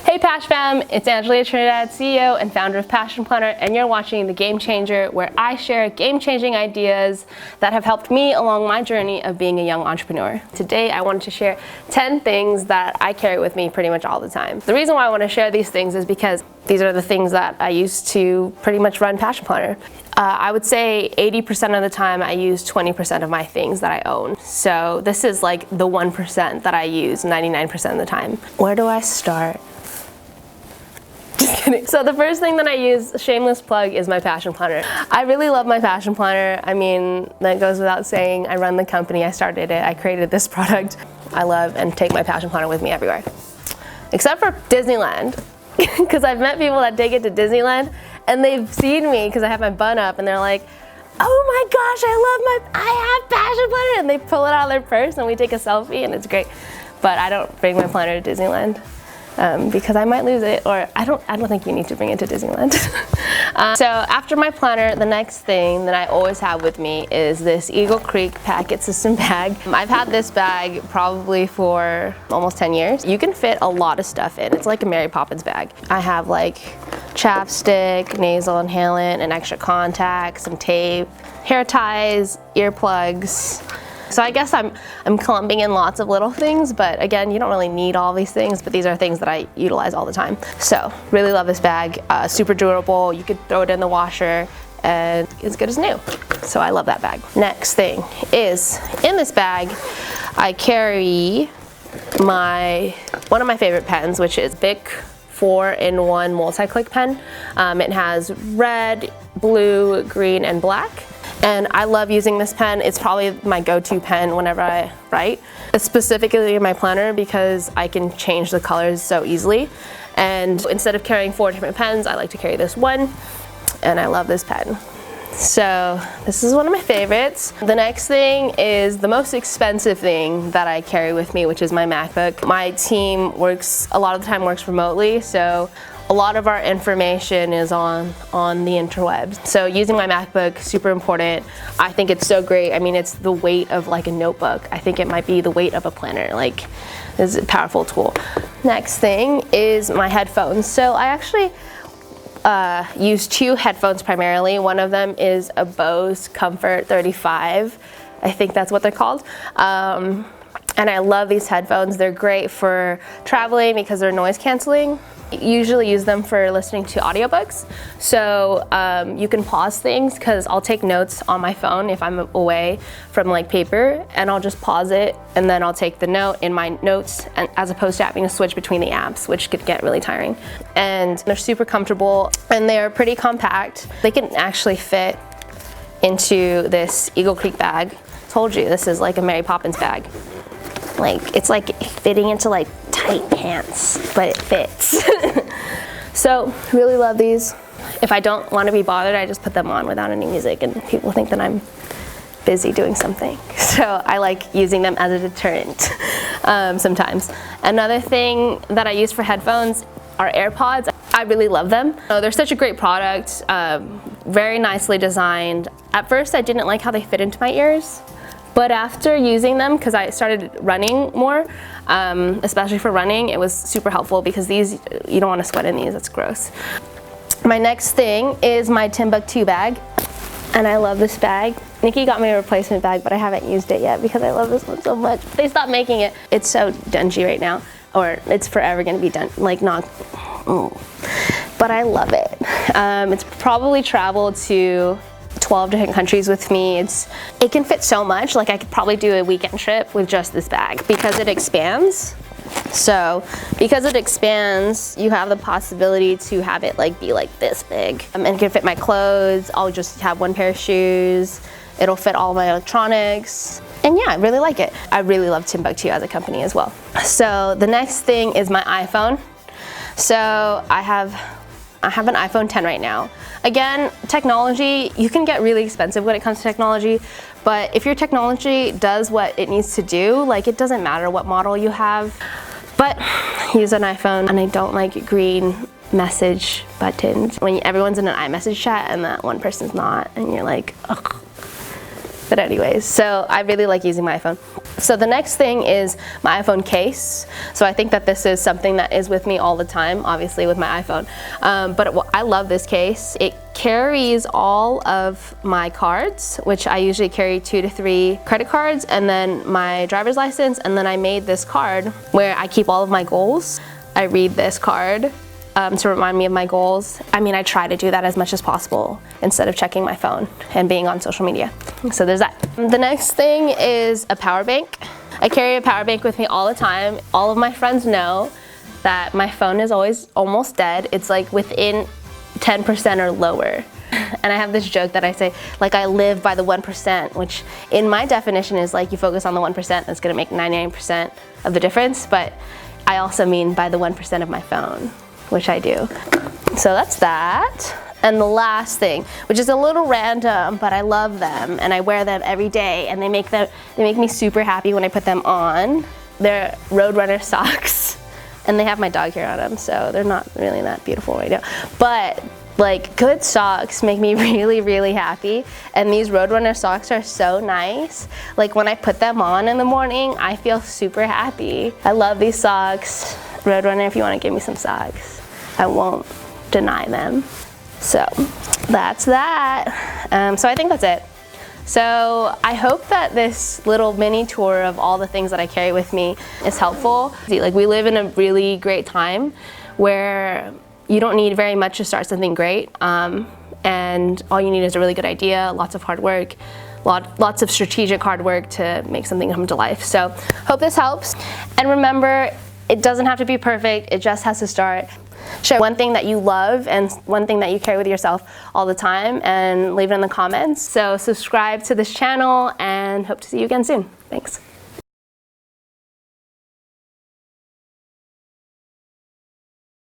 Hey Pash Fam, it's Angelia Trinidad, CEO and founder of Passion Planner, and you're watching The Game Changer, where I share game-changing ideas that have helped me along my journey of being a young entrepreneur. Today I wanted to share 10 things that I carry with me pretty much all the time. The reason why I want to share these things is because these are the things that I use to pretty much run Passion Planner. I would say 80% of the time I use 20% of my things that I own. So this is like the 1% that I use 99% of the time. Where do I start? Just kidding. So the first thing that I use, shameless plug, is my Passion Planner. I really love my Passion Planner. I mean, that goes without saying. I run the company, I started it, I created this product. I love and take my Passion Planner with me everywhere. Except for Disneyland, because I've met people that take it to Disneyland and they've seen me because I have my bun up and they're like, oh my gosh, I have Passion Planner, and they pull it out of their purse and we take a selfie and it's great. But I don't bring my planner to Disneyland. Because I might lose it, or I don't think you need to bring it to Disneyland. So after my planner, the next thing that I always have with me is this Eagle Creek packet system bag. I've had this bag probably for almost 10 years. You can fit a lot of stuff in. It's like a Mary Poppins bag. I have like chapstick, nasal inhalant, an extra contact, some tape, hair ties, earplugs. So I guess I'm clumping in lots of little things, but again, you don't really need all these things, but these are things that I utilize all the time. So really love this bag, super durable. You could throw it in the washer and it's good as new. So I love that bag. Next thing is, in this bag, I carry one of my favorite pens, which is Bic 4-in-1 multi-click pen. It has red, blue, green, and black. And I love using this pen. It's probably my go-to pen whenever I write. It's specifically in my planner because I can change the colors so easily. And instead of carrying 4 different pens, I like to carry this one. And I love this pen. So this is one of my favorites. The next thing is the most expensive thing that I carry with me, which is my MacBook. My team a lot of the time works remotely, so a lot of our information is on the interwebs. So using my MacBook, super important. I think it's so great. I mean, it's the weight of like a notebook. I think it might be the weight of a planner. Like, it's a powerful tool. Next thing is my headphones. So I actually use 2 headphones primarily. One of them is a Bose Comfort 35. I think that's what they're called. And I love these headphones. They're great for traveling because they're noise canceling. Usually use them for listening to audiobooks. So you can pause things, because I'll take notes on my phone if I'm away from like paper, and I'll just pause it and then I'll take the note in my notes, and as opposed to having to switch between the apps, which could get really tiring. And they're super comfortable and they're pretty compact. They can actually fit into this Eagle Creek bag. Told you, this is like a Mary Poppins bag. Like, it's like fitting into like tight pants, but it fits. So really love these. If I don't want to be bothered, I just put them on without any music, and people think that I'm busy doing something. So I like using them as a deterrent sometimes. Another thing that I use for headphones are Airpods. I really love them. They're such a great product, very nicely designed. At first I didn't like how they fit into my ears, but after using them, because I started running more, especially for running, it was super helpful, because these, you don't want to sweat in these, it's gross. My next thing is my Timbuktu bag, and I love this bag. Nikki got me a replacement bag, but I haven't used it yet because I love this one so much. They stopped making it. It's so dingy right now, or it's forever gonna be done, like not, but I love it. It's probably traveled to 12 different countries with me. It can fit so much. Like, I could probably do a weekend trip with just this bag because it expands. So because it expands, you have the possibility to have it like be like this big, and it can fit my clothes. I'll just have one pair of shoes. It'll fit all my electronics. And yeah, I really like it. I really love Timbuktu as a company as well. So the next thing is my iPhone. So I have an iPhone 10 right now. Again, technology, you can get really expensive when it comes to technology, but if your technology does what it needs to do, like, it doesn't matter what model you have. But I use an iPhone, and I don't like green message buttons when everyone's in an iMessage chat and that one person's not, and you're like, ugh. But anyways, so I really like using my iPhone. So the next thing is my iPhone case. So I think that this is something that is with me all the time, obviously with my iPhone. But I love this case. It carries all of my cards, which I usually carry 2 to 3 credit cards, and then my driver's license, and then I made this card where I keep all of my goals. I read this card to remind me of my goals. I mean, I try to do that as much as possible instead of checking my phone and being on social media. So there's that. The next thing is a power bank. I carry a power bank with me all the time. All of my friends know that my phone is always almost dead. It's like within 10% or lower. And I have this joke that I say, like, I live by the 1%, which in my definition is like you focus on the 1%, that's gonna make 99% of the difference, but I also mean by the 1% of my phone, which I do. So that's that. And the last thing, which is a little random, but I love them and I wear them every day, and they make me super happy when I put them on. They're Roadrunner socks, and they have my dog hair on them, so they're not really that beautiful right now. But like, good socks make me really, really happy, and these Roadrunner socks are so nice. Like, when I put them on in the morning, I feel super happy. I love these socks. Roadrunner, if you want to give me some socks, I won't deny them. So that's that. So I think that's it. So I hope that this little mini tour of all the things that I carry with me is helpful. Like, we live in a really great time where you don't need very much to start something great, and all you need is a really good idea, lots of hard work, lots of strategic hard work to make something come to life. So hope this helps, and remember, it doesn't have to be perfect, it just has to start. Share one thing that you love and one thing that you carry with yourself all the time, and leave it in the comments. So subscribe to this channel, and hope to see you again soon. Thanks.